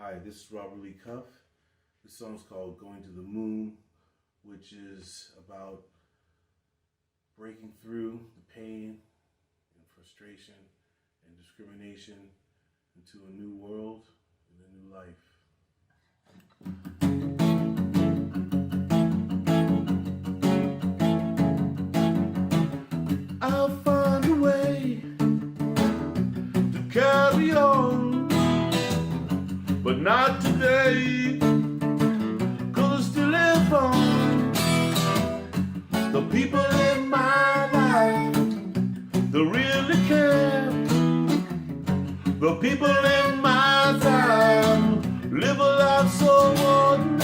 Hi, this is Robert Lee Cuff. This song's called Going to the Moon, which is about breaking through the pain and frustration and discrimination into a new world and a new life. I'll find a way to carry on, but not today, 'cause I still live on. The people in my life, they really care. The people in my time live a life so ordinary.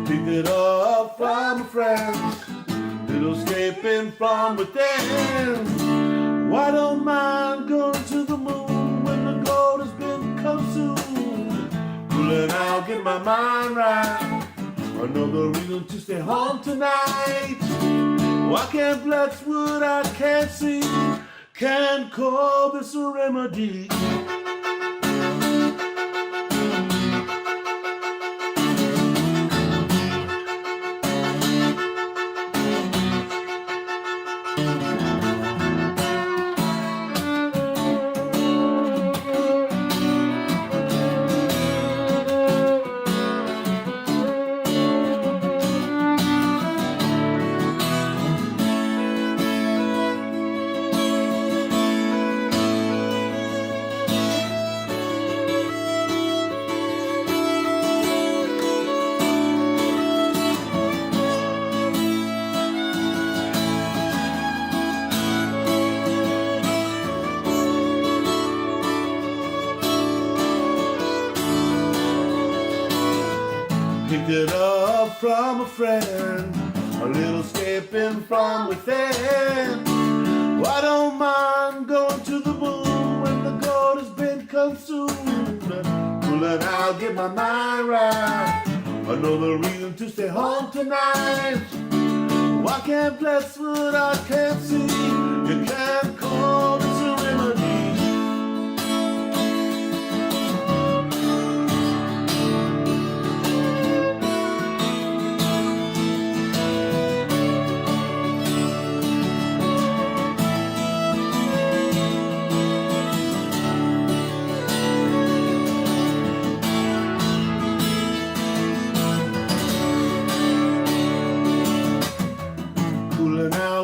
Pick it up from a friend, little escaping from within. Why don't mind going to the moon when the gold has been consumed? Pulling out, get my mind right. Another reason to stay home tonight. I can't flex what I can't see. Can't call this a remedy. Picked it up from a friend, a little escaping from within. I don't mind going to the moon when the gold has been consumed. Pulling out, get my mind right. Another reason to stay home tonight. I can't bless what I can't see. You can't call this a remedy.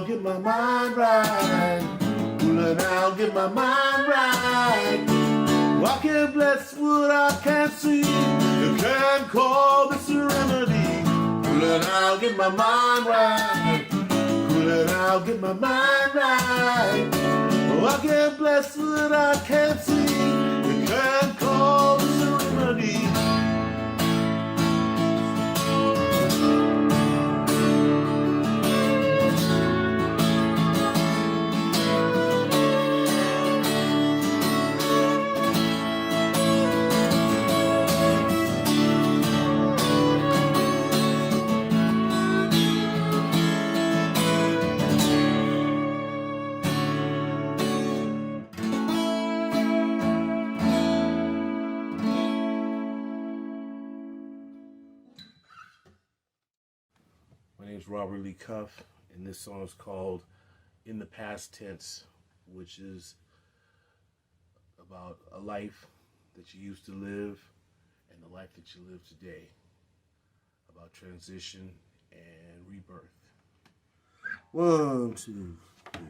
Get my mind right. Pulling out, get my mind right. I can't bless what I can't see. You can't call this a remedy. Pulling out, get my mind right. Pulling out, get my mind right. I can't bless what I can't see. You can't call this a remedy. My name is Robert Lee Cuff, and this song is called In the Past Tense, which is about a life that you used to live and the life that you live today, about transition and rebirth. 1, 2, 3.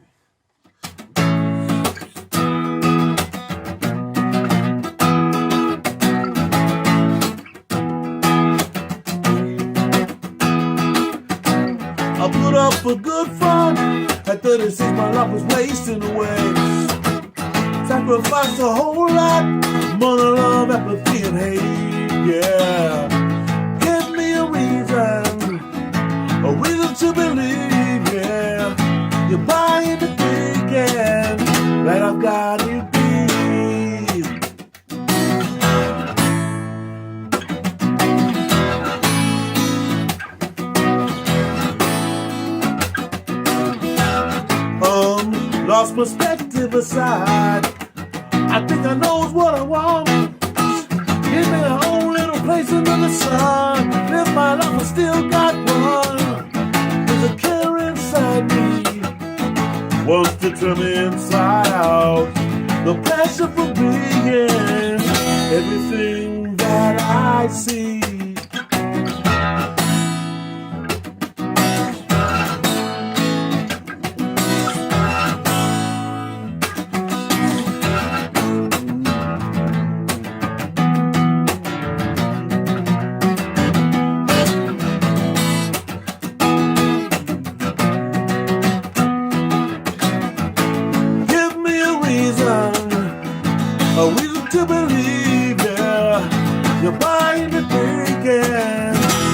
I put up a good front. At 36, my life was wasting away. Sacrificed a whole lot. Money, love, apathy, and hate. Yeah. Give me a reason perspective aside. I think I knows what I want. Give me a whole little place under the sun. Live my life, I still got one. There's a killer inside me, wants to turn me inside out. The passion for being everything that I see. A reason to believe, yeah. You're buying the thinking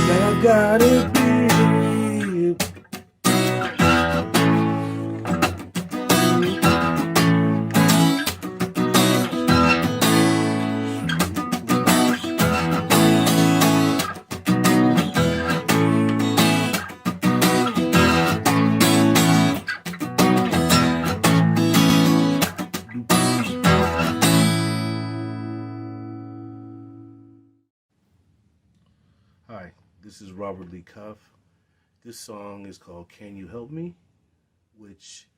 that I got it be. Hi, this is Robert Lee Cuff. This song is called Can You Help Me?, which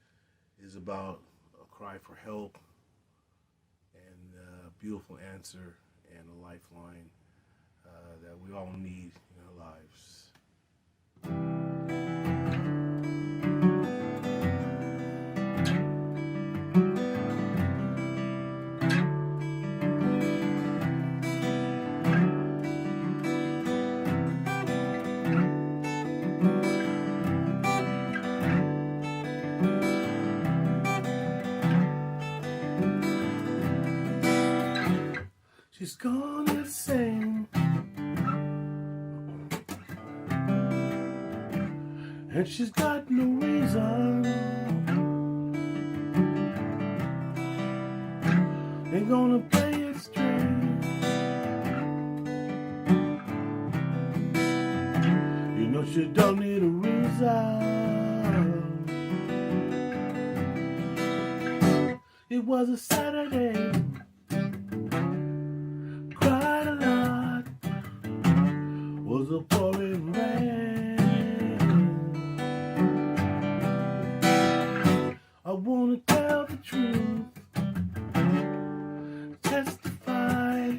is about a cry for help and a beautiful answer and a lifeline that we all need in our lives. She's gone insane, and she's got no reason. Ain't gonna play it straight. You know she don't need a reason. It was a Saturday. Was a pouring rain. I wanna tell the truth, testify,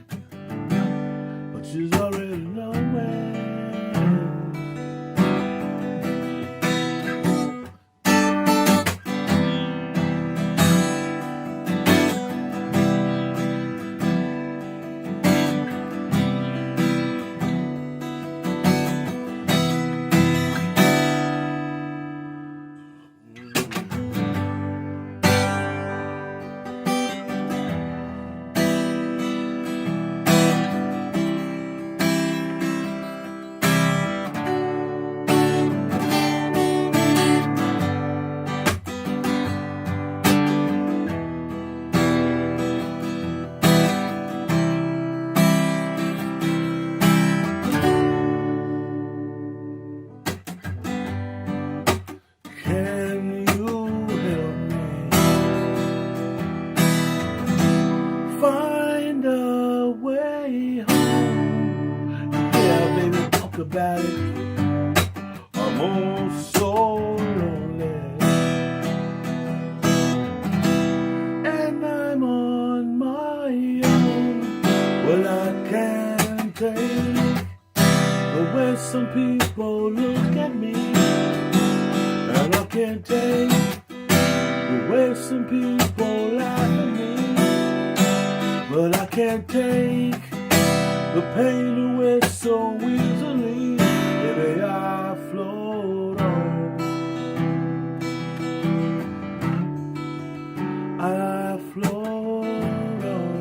but she's already nowhere. Can you help me find a way home? Yeah, baby, talk about it. I'm all so lonely, and I'm on my own. Well, I can't take the way some people look at me. And I can't take the way some people laugh at me. But I can't take the pain away so easily. Baby, I float on. I float on.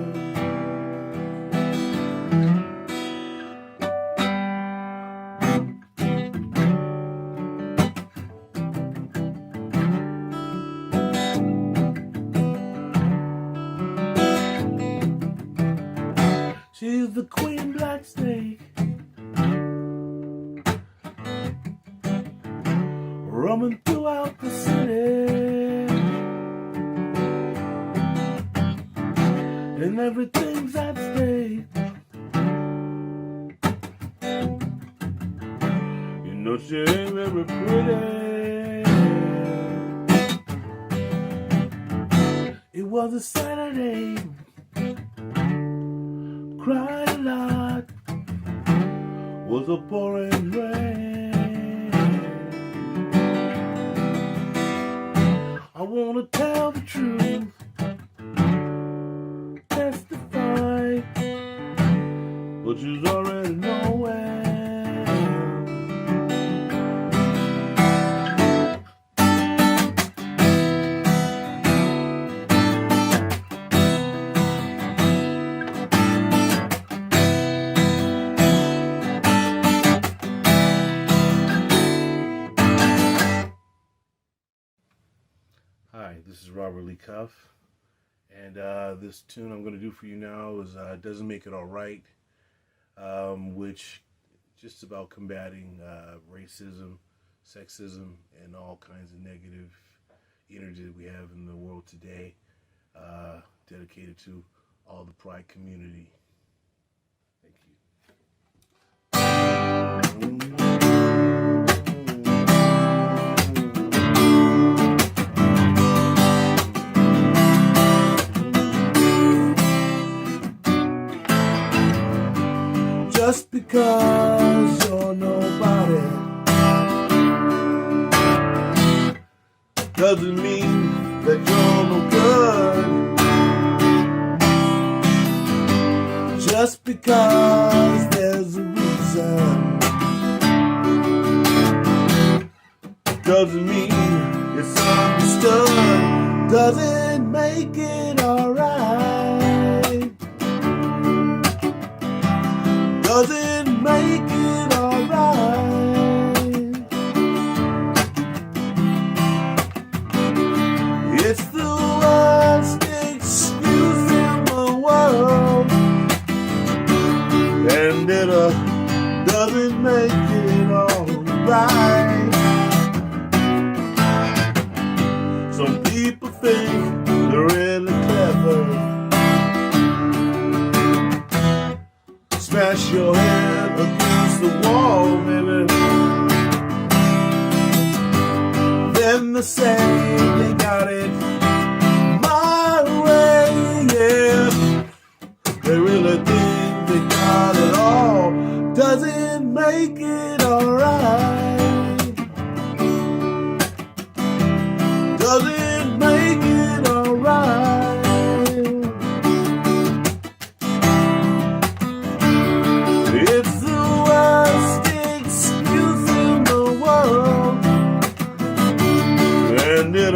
She's the queen black snake, roaming throughout the city. and everything's at stake. You know she ain't very pretty. It was a Saturday, cried a lot, was a pouring rain. I wanna tell the truth, testify, but you already know it. Hi, this is Robert Lee Cuff, and this tune I'm going to do for you now is Doesn't Make It Alright, which just about combating racism, sexism, and all kinds of negative energy that we have in the world today, dedicated to all the Pride community. Thank you. Just because you're nobody doesn't mean that you're no good. Just because there's a reason doesn't mean it's understood. Doesn't make it alright. Doesn't make it alright. It's the worst excuse in the world, and it doesn't make it alright. Some people think they're really clever, smash your head against the wall, baby. Then they say they got it my way, yeah. They really think they got it all. Doesn't make it alright. Doesn't make it alright. It's the worst excuse in the world, and it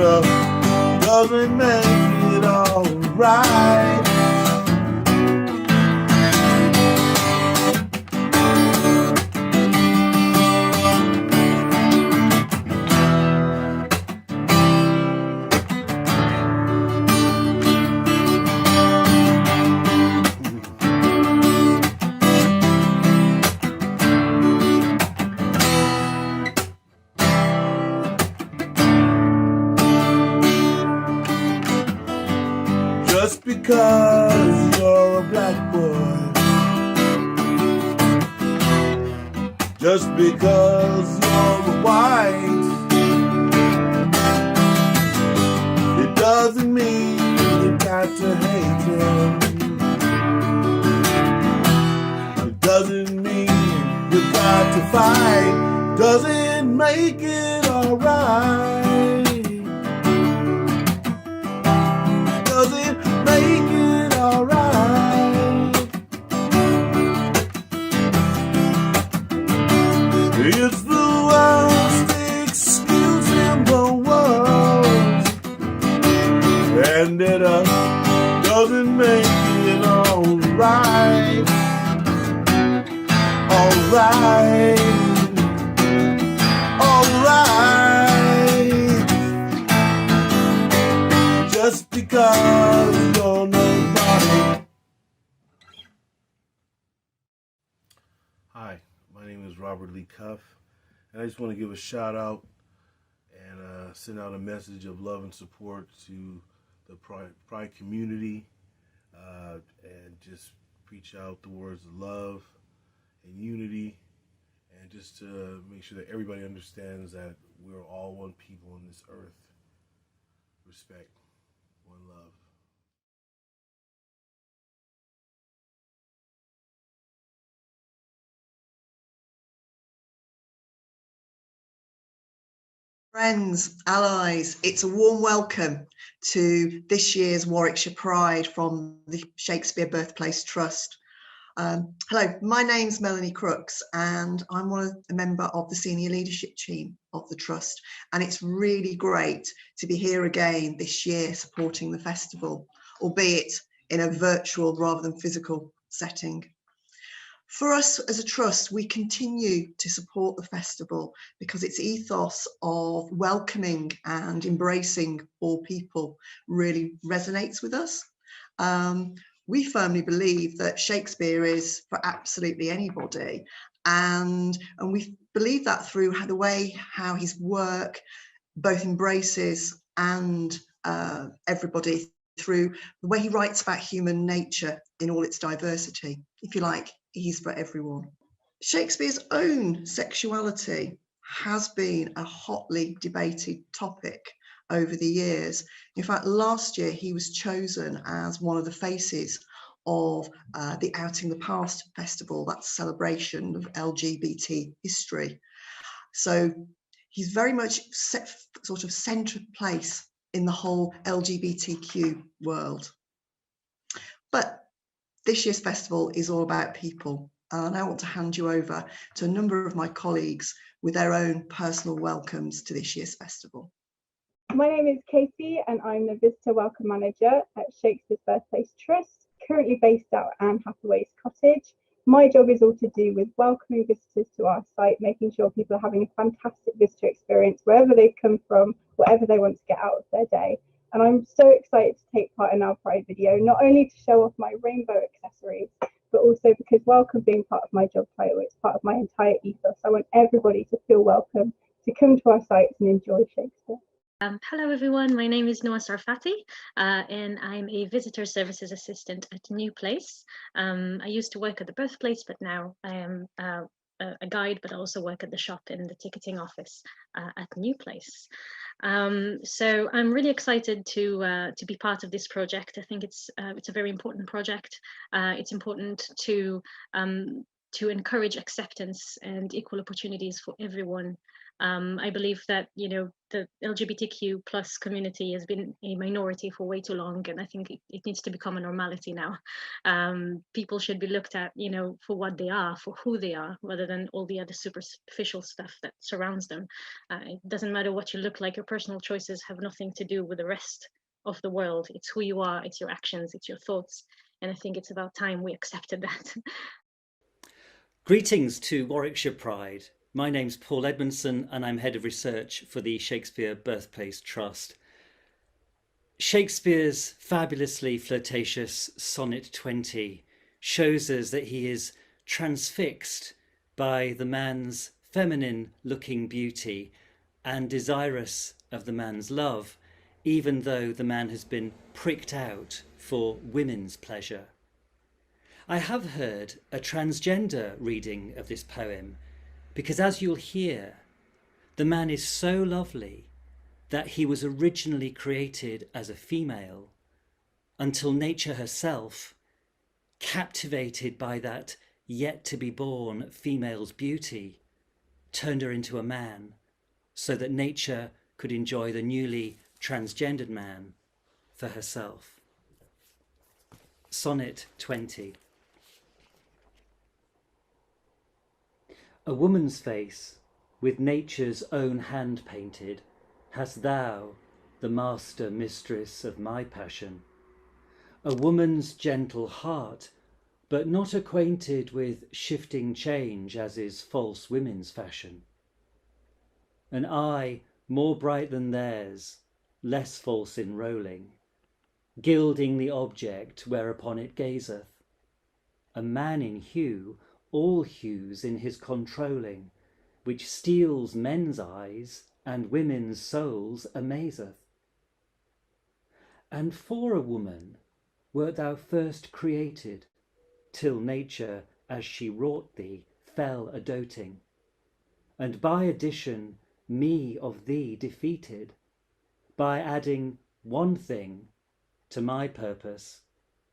doesn't make it alright. Just because you're a black boy, just because you're white, it doesn't mean you got to hate him. It doesn't mean you got to fight. Doesn't make it alright. Doesn't make it alright. It's the worst excuse in the world, and it doesn't make it alright. Alright. Alright. Just because you're nobody. Hi, my name is Robert Lee Cuff, and I just want to give a shout out and send out a message of love and support to the Pride community. and just preach out the words of love and unity, and just to make sure that everybody understands that we're all one people on this earth. Respect, one love. Friends, allies, it's a warm welcome to this year's Warwickshire Pride from the Shakespeare Birthplace Trust. Hello, my name's Melanie Crooks and I'm a member of the senior leadership team of the Trust, and it's really great to be here again this year supporting the festival, albeit in a virtual rather than physical setting. For us as a trust, we continue to support the festival because its ethos of welcoming and embracing all people really resonates with us. We firmly believe that Shakespeare is for absolutely anybody, and we believe that through how his work both embraces and everybody, through the way he writes about human nature in all its diversity. If you like, he's for everyone. Shakespeare's own sexuality has been a hotly debated topic over the years. In fact, last year he was chosen as one of the faces of the Outing the Past festival, that's celebration of LGBT history. So he's very much sort of central place in the whole LGBTQ world. But this year's festival is all about people. And I want to hand you over to a number of my colleagues with their own personal welcomes to this year's festival. My name is Katie and I'm the Visitor Welcome Manager at Shakespeare's Birthplace Trust, currently based out at Anne Hathaway's cottage. My job is all to do with welcoming visitors to our site, making sure people are having a fantastic visitor experience wherever they've come from, whatever they want to get out of their day. And I'm so excited to take part in our Pride video, not only to show off my rainbow accessories, but also because welcome being part of my job title, it's part of my entire ethos. I want everybody to feel welcome, to come to our sites and enjoy Shakespeare. Hello everyone, my name is Noah Sarfati and I'm a visitor services assistant at New Place. I used to work at the Birthplace, but now I am a guide, but I also work at the shop in the ticketing office at New Place. So I'm really excited to be part of this project. I think it's a very important project. It's important to encourage acceptance and equal opportunities for everyone. I believe that, you know, the LGBTQ plus community has been a minority for way too long, and I think it needs to become a normality now. People should be looked at, you know, for what they are, for who they are, rather than all the other superficial stuff that surrounds them. It doesn't matter what you look like. Your personal choices have nothing to do with the rest of the world. It's who you are, it's your actions, it's your thoughts, and I think it's about time we accepted that. Greetings to Warwickshire Pride. My name's Paul Edmondson and I'm Head of Research for the Shakespeare Birthplace Trust. Shakespeare's fabulously flirtatious Sonnet 20 shows us that he is transfixed by the man's feminine-looking beauty and desirous of the man's love, even though the man has been pricked out for women's pleasure. I have heard a transgender reading of this poem because, as you'll hear, the man is so lovely that he was originally created as a female until nature herself, captivated by that yet to be born female's beauty, turned her into a man so that nature could enjoy the newly transgendered man for herself. Sonnet 20. A woman's face, with nature's own hand painted, hast thou, the master mistress of my passion. A woman's gentle heart, but not acquainted with shifting change as is false women's fashion. An eye more bright than theirs, less false in rolling, gilding the object whereupon it gazeth. A man in hue, all hues in his controlling, which steals men's eyes and women's souls amazeth. And for a woman, wert thou first created, till nature, as she wrought thee, fell a-doting, and by addition me of thee defeated, by adding one thing to my purpose,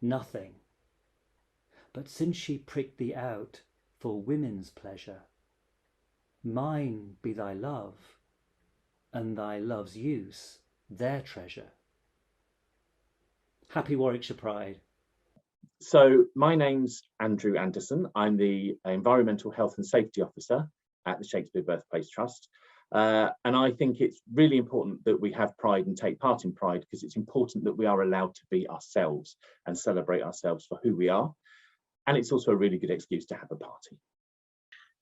nothing. But since she pricked thee out for women's pleasure, mine be thy love, and thy love's use their treasure. Happy Warwickshire Pride. So my name's Andrew Anderson. I'm the Environmental Health and Safety Officer at the Shakespeare Birthplace Trust. And I think it's really important that we have pride and take part in pride, because it's important that we are allowed to be ourselves and celebrate ourselves for who we are. And it's also a really good excuse to have a party.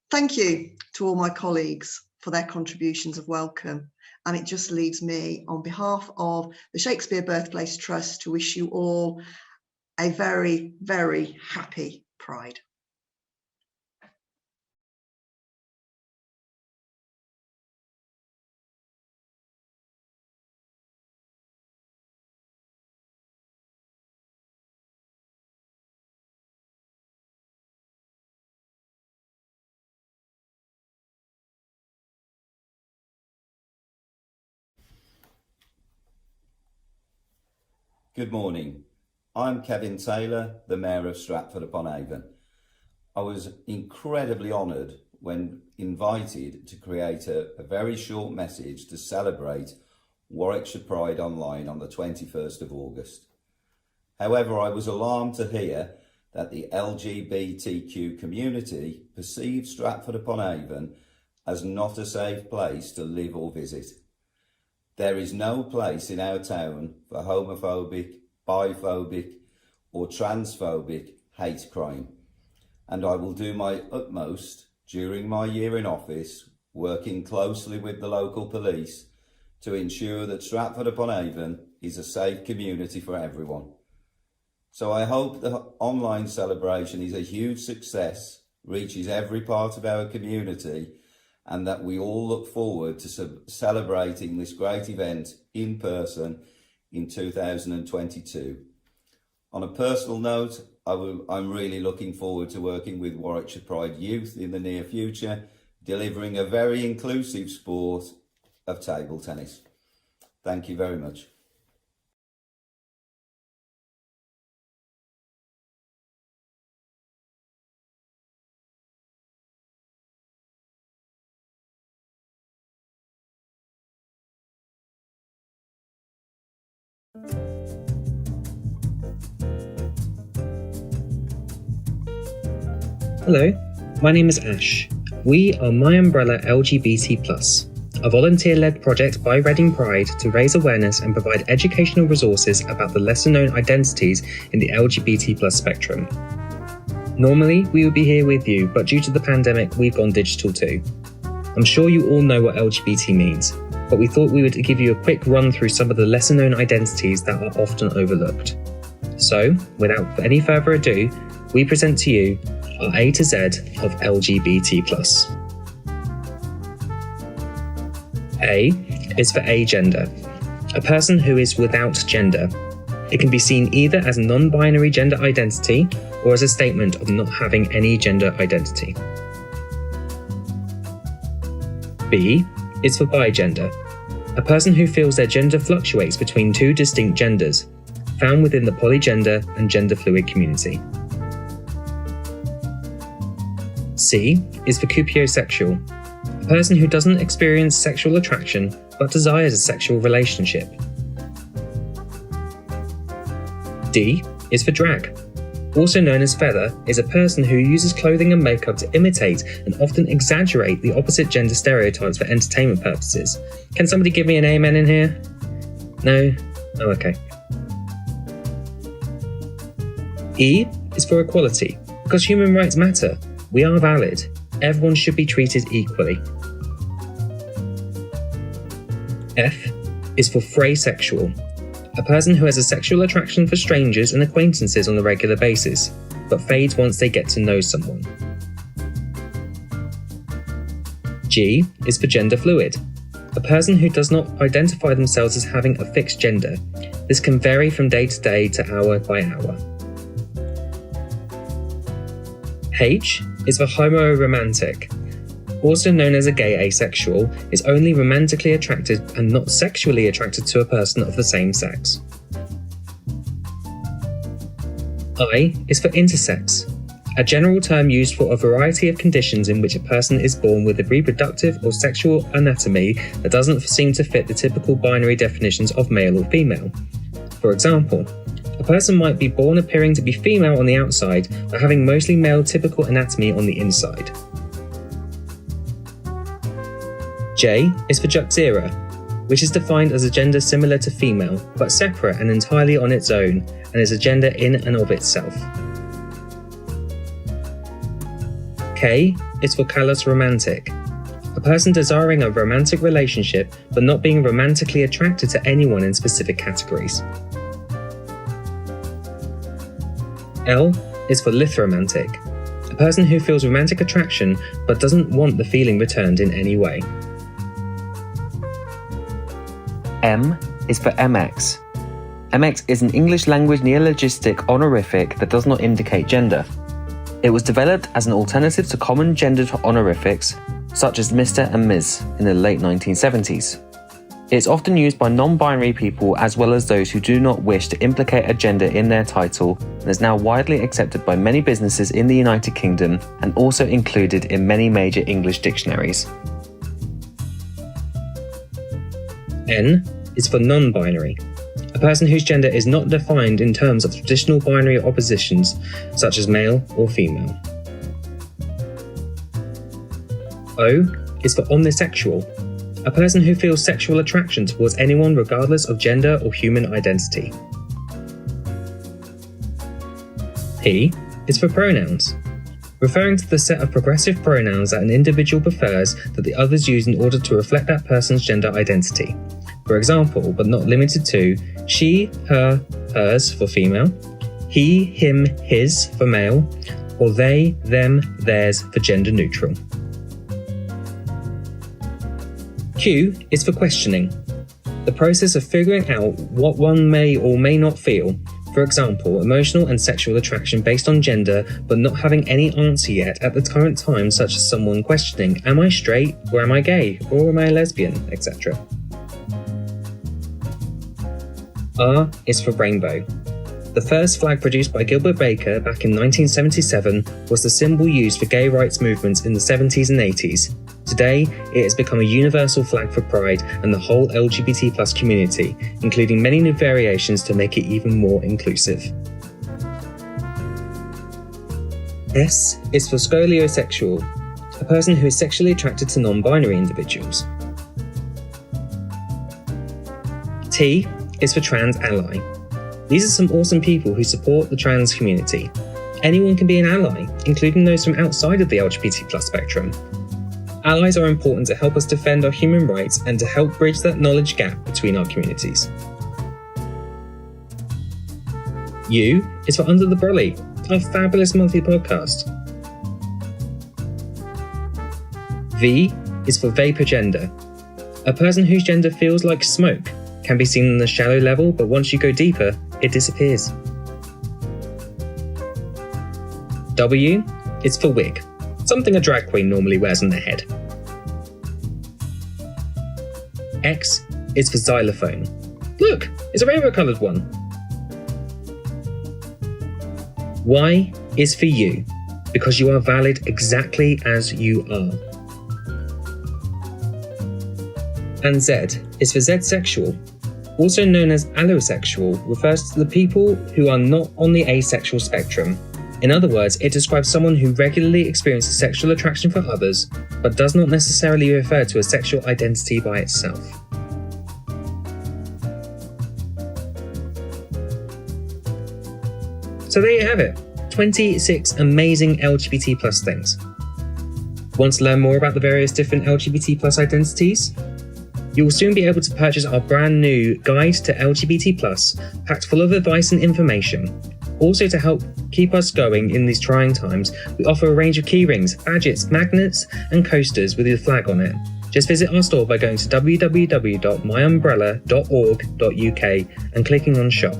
Thank you to all my colleagues for their contributions of welcome. And it just leaves me, on behalf of the Shakespeare Birthplace Trust, to wish you all a very, very happy Pride. Good morning. I'm Kevin Taylor, the Mayor of Stratford-upon-Avon. I was incredibly honoured when invited to create a very short message to celebrate Warwickshire Pride online on the 21st of August. However, I was alarmed to hear that the LGBTQ community perceived Stratford-upon-Avon as not a safe place to live or visit. There is no place in our town for homophobic, biphobic or transphobic hate crime, and I will do my utmost during my year in office, working closely with the local police, to ensure that Stratford-upon-Avon is a safe community for everyone. So I hope the online celebration is a huge success, reaches every part of our community, and that we all look forward to celebrating this great event in person in 2022. On a personal note, I'm really looking forward to working with Warwickshire Pride Youth in the near future, delivering a very inclusive sport of table tennis. Thank you very much. Hello, my name is Ash. We are My Umbrella LGBT+, a volunteer-led project by Reading Pride to raise awareness and provide educational resources about the lesser-known identities in the LGBT+ spectrum. Normally, we would be here with you, but due to the pandemic, we've gone digital too. I'm sure you all know what LGBT means, but we thought we would give you a quick run through some of the lesser-known identities that are often overlooked. So, without any further ado, we present to you our A to Z of LGBT+. A is for agender, a person who is without gender. It can be seen either as a non-binary gender identity or as a statement of not having any gender identity. B is for bigender, a person who feels their gender fluctuates between two distinct genders, found within the polygender and gender fluid community. C is for cupiosexual, a person who doesn't experience sexual attraction but desires a sexual relationship. D is for drag. Also known as feather, is a person who uses clothing and makeup to imitate and often exaggerate the opposite gender stereotypes for entertainment purposes. Can somebody give me an amen in here? No? Oh, okay. E is for equality, because human rights matter. We are valid. Everyone should be treated equally. F is for phrasexual, a person who has a sexual attraction for strangers and acquaintances on a regular basis, but fades once they get to know someone. G is for gender fluid, a person who does not identify themselves as having a fixed gender. This can vary from day to day to hour by hour. H is for homoromantic. Also known as a gay asexual, is only romantically attracted and not sexually attracted to a person of the same sex. I is for intersex, a general term used for a variety of conditions in which a person is born with a reproductive or sexual anatomy that doesn't seem to fit the typical binary definitions of male or female. For example, a person might be born appearing to be female on the outside, but having mostly male typical anatomy on the inside. J is for Juxera, which is defined as a gender similar to female, but separate and entirely on its own, and is a gender in and of itself. K is for callous romantic, a person desiring a romantic relationship but not being romantically attracted to anyone in specific categories. L is for lithromantic, a person who feels romantic attraction but doesn't want the feeling returned in any way. M is for MX. MX is an English language neologistic honorific that does not indicate gender. It was developed as an alternative to common gendered honorifics, such as Mr. and Ms. in the late 1970s. It's often used by non-binary people as well as those who do not wish to implicate a gender in their title, and is now widely accepted by many businesses in the United Kingdom and also included in many major English dictionaries. N is for non-binary, a person whose gender is not defined in terms of traditional binary oppositions such as male or female. O is for omnisexual, a person who feels sexual attraction towards anyone regardless of gender or human identity. P is for pronouns, referring to the set of progressive pronouns that an individual prefers that the others use in order to reflect that person's gender identity. For example, but not limited to, she, her, hers for female, he, him, his for male, or they, them, theirs for gender neutral. Q is for questioning, the process of figuring out what one may or may not feel, for example, emotional and sexual attraction based on gender but not having any answer yet at the current time, such as someone questioning, am I straight, or am I gay, or am I a lesbian, etc. R is for rainbow. The first flag produced by Gilbert Baker back in 1977 was the symbol used for gay rights movements in the 70s and 80s. Today, it has become a universal flag for pride and the whole LGBT+ community, including many new variations to make it even more inclusive. S is for scoliosexual, a person who is sexually attracted to non-binary individuals. T is for trans ally. These are some awesome people who support the trans community. Anyone can be an ally, including those from outside of the LGBT+ spectrum. Allies are important to help us defend our human rights and to help bridge that knowledge gap between our communities. U is for Under the Brolly, our fabulous monthly podcast. V is for vapor gender, a person whose gender feels like smoke, can be seen on the shallow level, but once you go deeper, it disappears. W is for wig, something a drag queen normally wears on their head. X is for xylophone. Look, it's a rainbow-coloured one. Y is for you, because you are valid exactly as you are. And Z is for Z-sexual, also known as allosexual, refers to the people who are not on the asexual spectrum. In other words, it describes someone who regularly experiences sexual attraction for others, but does not necessarily refer to a sexual identity by itself. So there you have it, 26 amazing LGBT+ things. Want to learn more about the various different LGBT+ identities? You will soon be able to purchase our brand new Guide to LGBT+, packed full of advice and information. Also, to help keep us going in these trying times, we offer a range of keyrings, badges, magnets and coasters with your flag on it. Just visit our store by going to www.myumbrella.org.uk and clicking on Shop.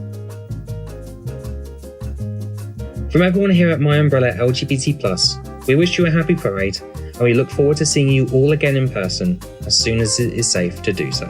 From everyone here at My Umbrella LGBT+, we wish you a happy Pride, and we look forward to seeing you all again in person as soon as it is safe to do so.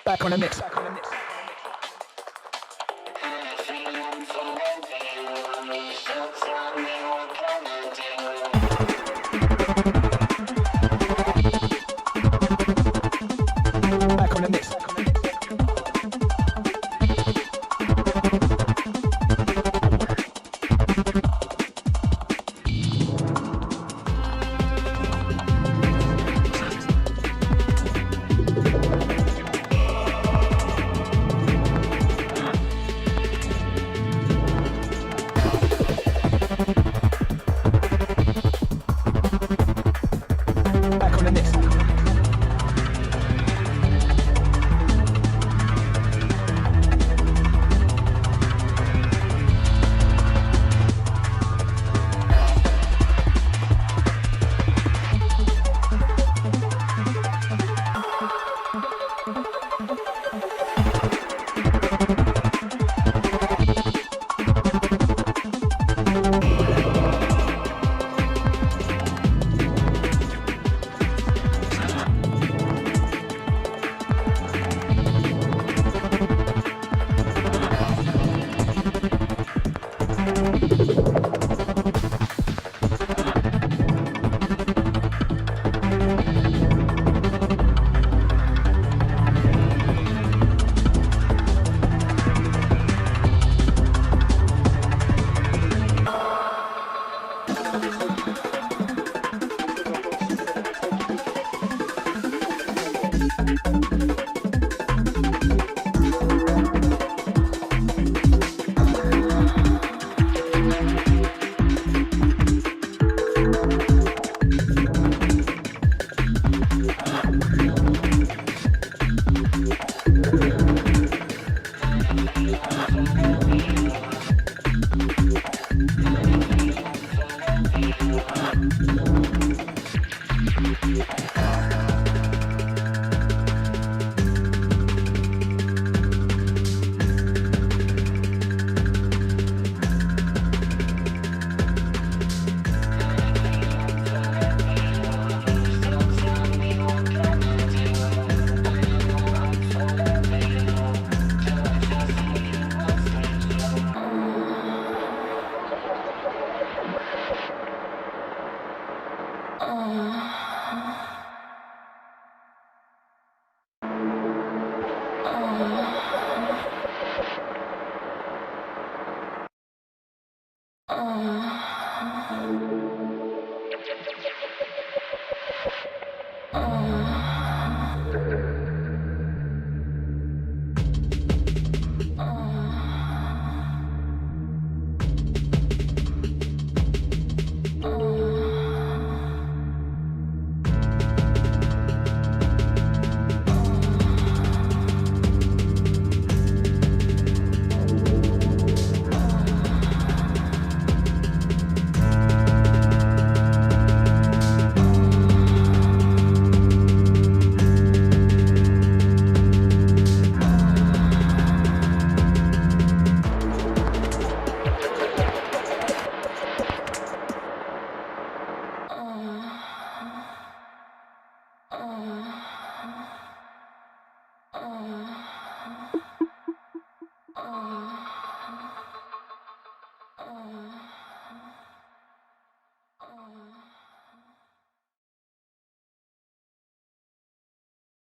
Back on the mix.